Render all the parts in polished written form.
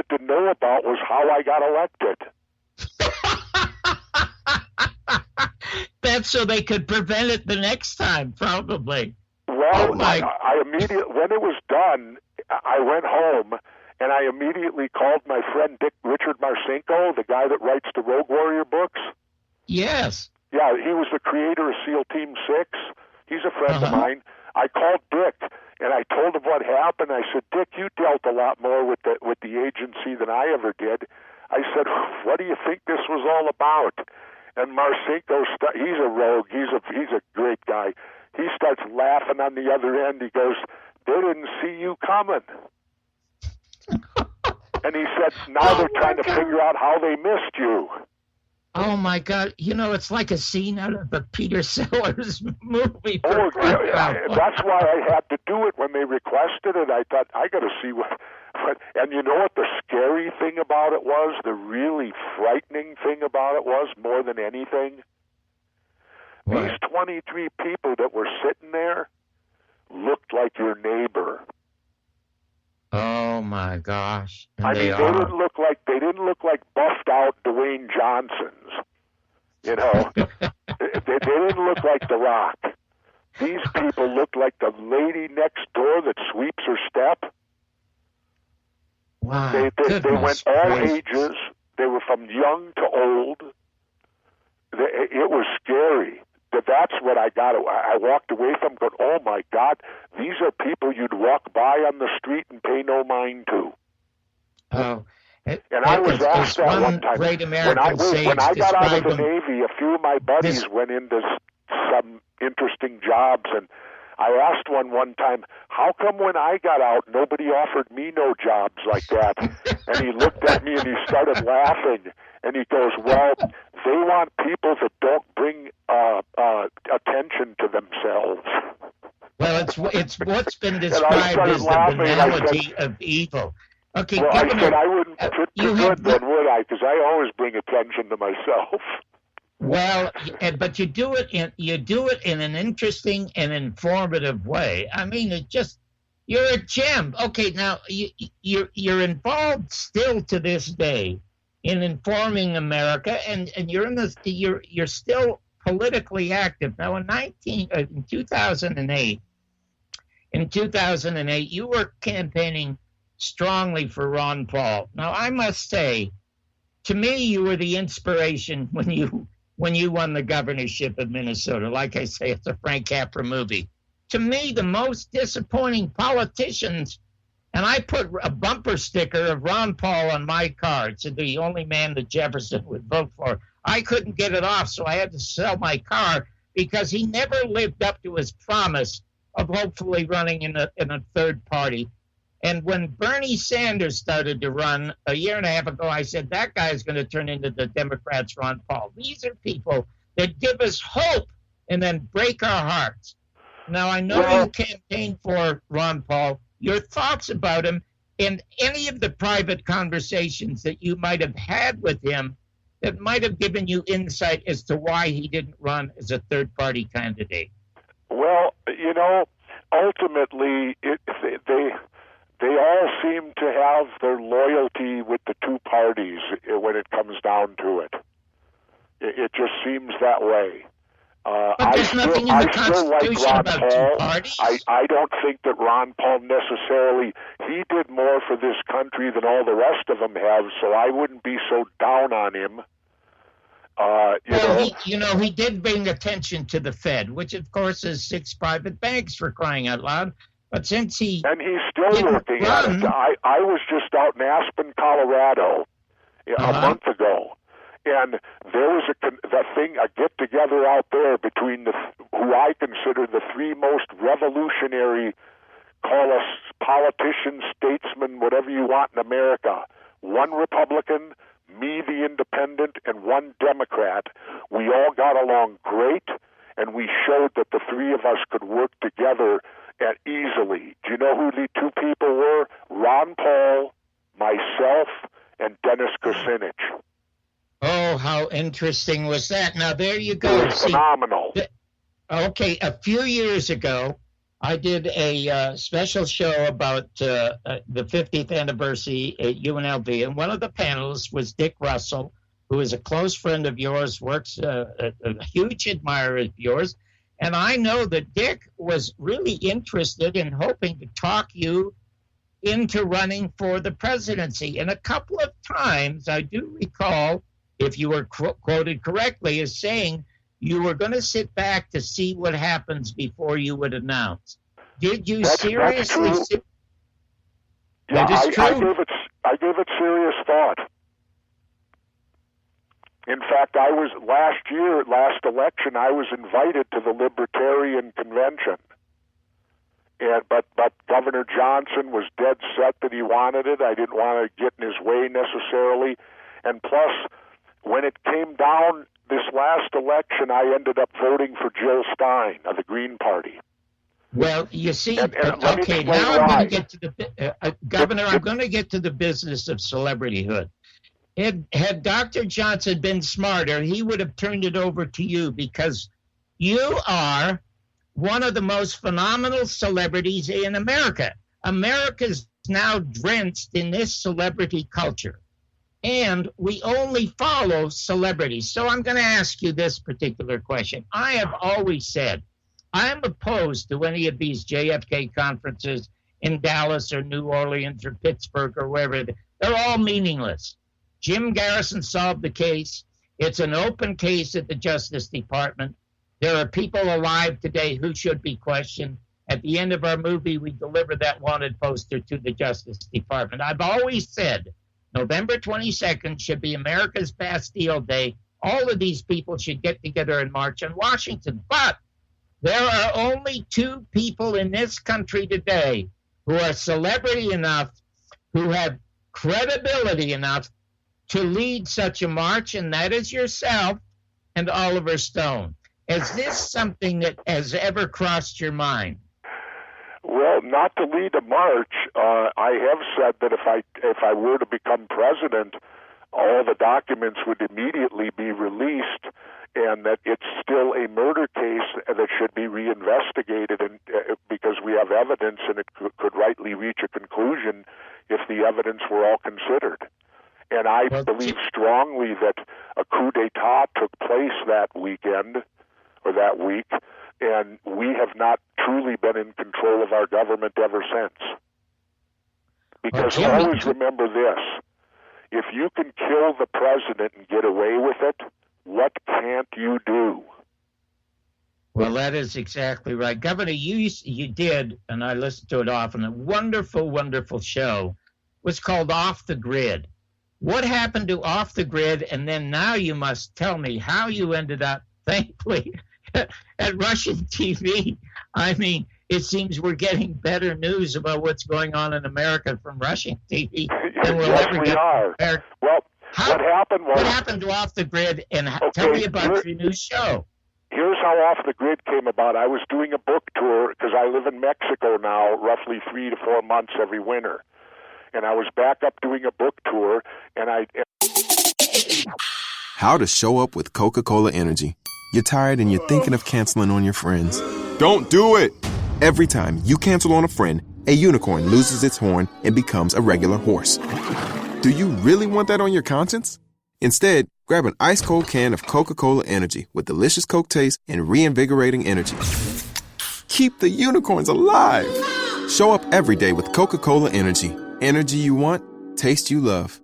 wanted to know about was how I got elected. That's so they could prevent it the next time, probably. Well, I immediately, when it was done, I went home and I immediately called my friend Richard Marcinko, the guy that writes the Rogue Warrior books. Yes. Yeah, he was the creator of SEAL Team 6. He's a friend of mine. I called Dick and I told him what happened. I said, Dick, you dealt a lot more with the agency than I ever did. I said, what do you think this was all about? And Marcinko, he's a rogue. He's a great guy. He starts laughing on the other end. He goes, they didn't see you coming. And he said, now they're trying to figure out how they missed you. Oh, my God. You know, it's like a scene out of the Peter Sellers movie. Oh, yeah, that's why I had to do it when they requested it. I thought, I got to see what... And you know what the scary thing about it was? The really frightening thing about it was, more than anything? What? These 23 people that were sitting there looked like your neighbor. Oh my gosh! And they didn't look like buffed out Dwayne Johnsons. You know, they didn't look like The Rock. These people looked like the lady next door that sweeps her step. Wow! They went all ages. They were from young to old. It was scary. That's what I got. I walked away from going, oh, my God, these are people you'd walk by on the street and pay no mind to. Oh. And I was asked that one time. When I got out of the Navy, a few of my buddies went into some interesting jobs, and I asked one time, how come when I got out, nobody offered me no jobs like that? And he looked at me and he started laughing. And he goes, well, they want people that don't bring attention to themselves. Well, it's what's been described as the banality of evil. Okay, well, Governor, I said I wouldn't fit too good then, would I? Because I always bring attention to myself. Well, but you do it in an interesting and informative way. I mean, you're a gem. Okay, now you're involved still to this day in informing America, and you're still politically active. Now, in 2008, you were campaigning strongly for Ron Paul. Now, I must say, to me, you were the inspiration when you won the governorship of Minnesota. Like I say, it's a Frank Capra movie. To me, the most disappointing politicians. And I put a bumper sticker of Ron Paul on my car. It's the only man that Jefferson would vote for. I couldn't get it off, so I had to sell my car because he never lived up to his promise of hopefully running in a third party. And when Bernie Sanders started to run a year and a half ago, I said, that guy's going to turn into the Democrats' Ron Paul. These are people that give us hope and then break our hearts. Now, I know you campaigned for Ron Paul. Your thoughts about him and any of the private conversations that you might have had with him that might have given you insight as to why he didn't run as a third-party candidate. Well, you know, ultimately, they all seem to have their loyalty with the two parties when it comes down to it. It just seems that way. But there's nothing in the Constitution about two parties. I don't think that Ron Paul necessarily, he did more for this country than all the rest of them have, so I wouldn't be so down on him. He did bring attention to the Fed, which of course is 6 private banks for crying out loud. But since he's still working on it. I was just out in Aspen, Colorado, a month ago. And there was a get-together out there between who I consider the 3 most revolutionary, call us politicians, statesmen, whatever you want in America. 1 Republican, me the independent, and 1 Democrat. We all got along great, and we showed that the 3 of us could work together easily. Do you know who the 2 people were? Ron Paul, myself, and Dennis Kucinich. Oh, how interesting was that? Now, there you go. It was phenomenal. Okay, a few years ago, I did a special show about the 50th anniversary at UNLV, and one of the panelists was Dick Russell, who is a close friend of yours, works a huge admirer of yours. And I know that Dick was really interested in hoping to talk you into running for the presidency. And a couple of times, I do recall, if you were quoted correctly, as saying you were going to sit back to see what happens before you would announce. Did you seriously? That's true. Yeah, that is true. I gave it serious thought. In fact, I was last election, I was invited to the Libertarian Convention. But Governor Johnson was dead set that he wanted it. I didn't want to get in his way necessarily. And plus, when it came down this last election, I ended up voting for Jill Stein of the Green Party. Well, you see, okay, now I'm going to get to the Governor. I'm going to get to the business of celebrityhood. Had Dr. Johnson been smarter, he would have turned it over to you, because you are one of the most phenomenal celebrities in America. America's now drenched in this celebrity culture, and we only follow celebrities. So I'm going to ask you this particular question. I have always said I'm opposed to any of these JFK conferences in Dallas or New Orleans or Pittsburgh or wherever. They're all meaningless. Jim Garrison solved the case. It's an open case at the Justice Department. There are people alive today who should be questioned. At the end of our movie, we deliver that wanted poster to the Justice Department. I've always said November 22nd should be America's Bastille Day. All of these people should get together and march on Washington. But there are only two people in this country today who are celebrity enough, who have credibility enough to lead such a march, and that is yourself and Oliver Stone. Is this something that has ever crossed your mind? Well, not to lead a march. I have said that if I were to become president, all the documents would immediately be released, and that it's still a murder case that should be reinvestigated, and because we have evidence, and it could rightly reach a conclusion if the evidence were all considered. And I believe strongly that a coup d'etat took place that weekend or that week, and we have not truly been in control of our government ever since. Because always remember this: if you can kill the president and get away with it, what can't you do? Well, that is exactly right. Governor, you did, and I listened to it often, a wonderful, wonderful show. It was called Off the Grid. What happened to Off the Grid? And then now you must tell me how you ended up, thankfully, at Russian TV. I mean, it seems we're getting better news about what's going on in America from Russian TV than we'll yes, ever we get. Are. Well, what happened to Off the Grid? And tell me about your new show. Here's how Off the Grid came about. I was doing a book tour because I live in Mexico now, roughly 3 to 4 months every winter. And I was back up doing a book tour, and How to show up with Coca-Cola Energy. You're tired and you're thinking of canceling on your friends. Don't do it! Every time you cancel on a friend, a unicorn loses its horn and becomes a regular horse. Do you really want that on your conscience? Instead, grab an ice-cold can of Coca-Cola Energy with delicious Coke taste and reinvigorating energy. Keep the unicorns alive! Show up every day with Coca-Cola Energy. Energy you want, taste you love.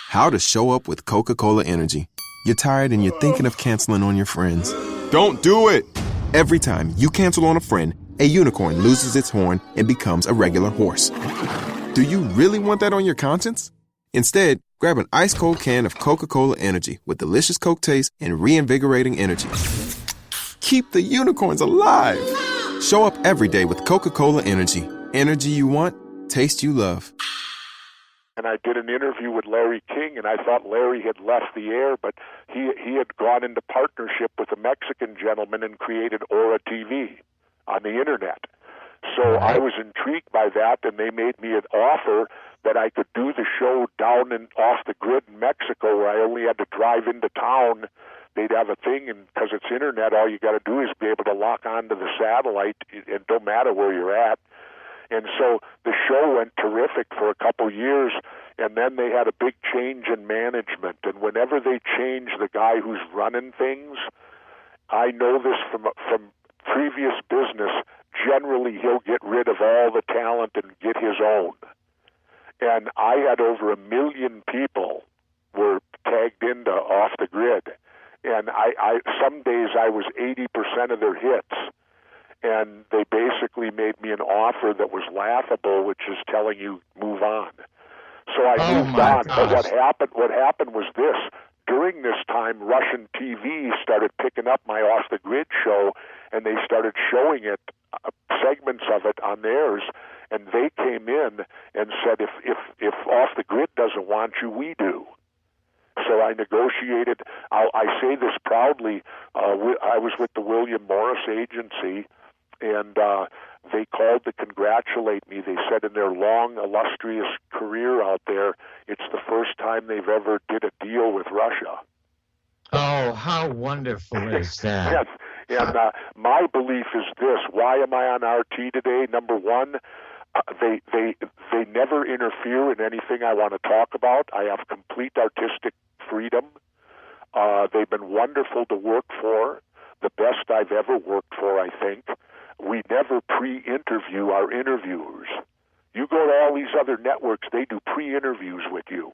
How to show up with Coca-Cola Energy. You're tired and you're thinking of canceling on your friends. Don't do it! Every time you cancel on a friend, a unicorn loses its horn and becomes a regular horse. Do you really want that on your conscience? Instead, grab an ice-cold can of Coca-Cola Energy with delicious Coke taste and reinvigorating energy. Keep the unicorns alive! Show up every day with Coca-Cola Energy. Energy you want, taste you love. And I did an interview with Larry King, and I thought Larry had left the air, but he had gone into partnership with a Mexican gentleman and created Aura TV on the internet. So I was intrigued by that, and they made me an offer that I could do the show down and off the grid in Mexico, where I only had to drive into town they'd have a thing, and because it's internet, all you got to do is be able to lock onto the satellite. It don't matter where you're at. And so the show went terrific for a couple years, and then they had a big change in management. And whenever they change the guy who's running things, I know this from previous business, generally he'll get rid of all the talent and get his own. And I had over 1 million people were tagged into Off the Grid. And I some days I was 80% of their hits. And they basically made me an offer that was laughable, which is telling you move on. So I moved on. Gosh. But what happened was this. During this time, Russian TV started picking up my Off the Grid show, and they started showing it, segments of it on theirs, and they came in and said, if Off the Grid doesn't want you, we do. So I negotiated. I say this proudly. I was with the William Morris Agency, and they called to congratulate me. They said in their long, illustrious career out there, it's the first time they've ever did a deal with Russia. Oh, how wonderful is that? Yes. And my belief is this. Why am I on RT today? Number one, they never interfere in anything I want to talk about. I have complete artistic freedom. They've been wonderful to work for, the best I've ever worked for, I think. We never pre-interview our interviewers. You go to all these other networks, they do pre-interviews with you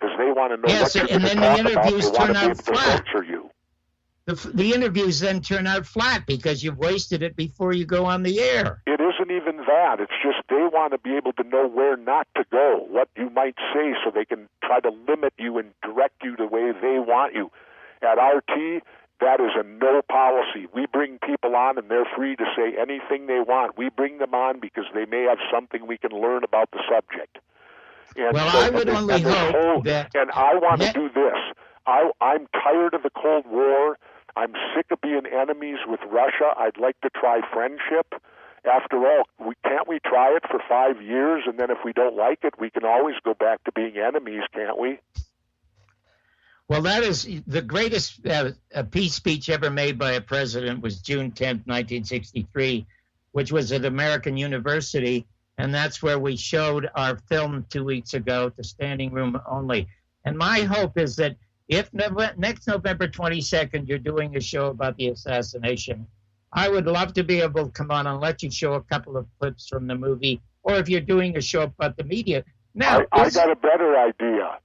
because they want to know what you're going to talk about. They want to be able to censor you. The interviews then turn out flat because you've wasted it before you go on the air. It isn't even that. It's just they want to be able to know where not to go, what you might say, so they can try to limit you and direct you the way they want you. At RT, that is a no policy. We bring people on, and they're free to say anything they want. We bring them on because they may have something we can learn about the subject. And well, so, I would only hope that... And I want to do this. I'm tired of the Cold War. I'm sick of being enemies with Russia. I'd like to try friendship. After all, can't we try it for 5 years, and then if we don't like it, we can always go back to being enemies, can't we? Well, that is the greatest peace speech ever made by a president was June 10th, 1963, which was at American University, and that's where we showed our film 2 weeks ago to standing room only. And my hope is that if next November 22nd you're doing a show about the assassination, I would love to be able to come on and let you show a couple of clips from the movie, or if you're doing a show about the media. Now, I got a better idea.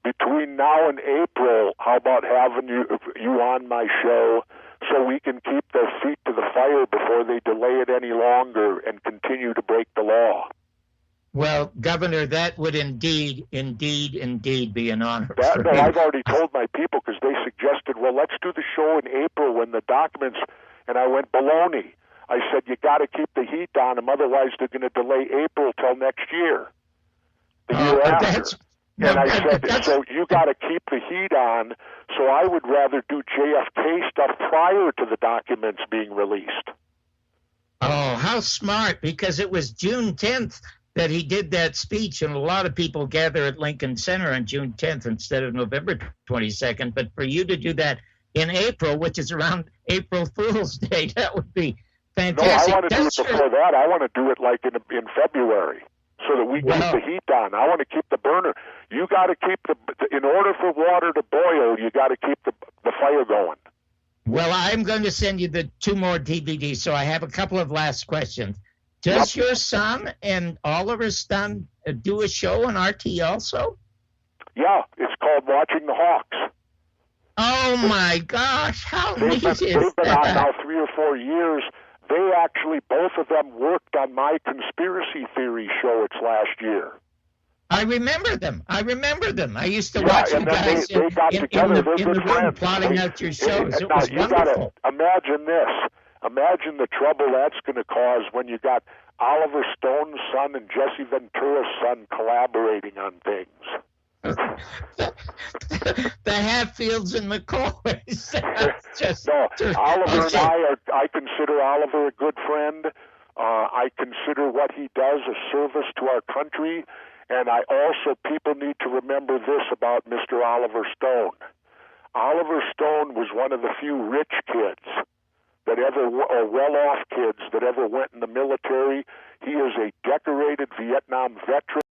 Between now and April, how about having you on my show so we can keep their feet to the fire before they delay it any longer and continue to break the law? Well, Governor, that would indeed be an honor. I've already told my people because they suggested, well, let's do the show in April when the documents, and I went baloney. I said, you got to keep the heat on them, otherwise they're going to delay April till next year, the year after. And I said, so you got to keep the heat on, so I would rather do JFK stuff prior to the documents being released. Oh, how smart, because it was June 10th that he did that speech, and a lot of people gather at Lincoln Center on June 10th instead of November 22nd. But for you to do that in April, which is around April Fool's Day, that would be fantastic. No, I want to do it before that. I want to do it like in February, so that we keep the heat on. I want to keep the burner. You got to keep in order for water to boil, you got to keep the fire going. Well, I'm going to send you the 2 more DVDs, so I have a couple of last questions. Does your son and Oliver's son do a show on RT also? Yeah, it's called Watching the Hawks. Oh, my gosh, how neat is that? They've been on now 3 or 4 years. They actually, both of them worked on my conspiracy theory show last year. I remember them. I used to watch you guys they got together. in the room plotting out your shows. It was wonderful. Imagine this. Imagine the trouble that's going to cause when you got Oliver Stone's son and Jesse Ventura's son collaborating on things. The Hatfields and McCoys. Oliver and I consider Oliver a good friend. I consider what he does a service to our country. And people need to remember this about Mr. Oliver Stone. Oliver Stone was one of the few rich kids that ever, or well-off kids that ever went in the military. He is a decorated Vietnam veteran.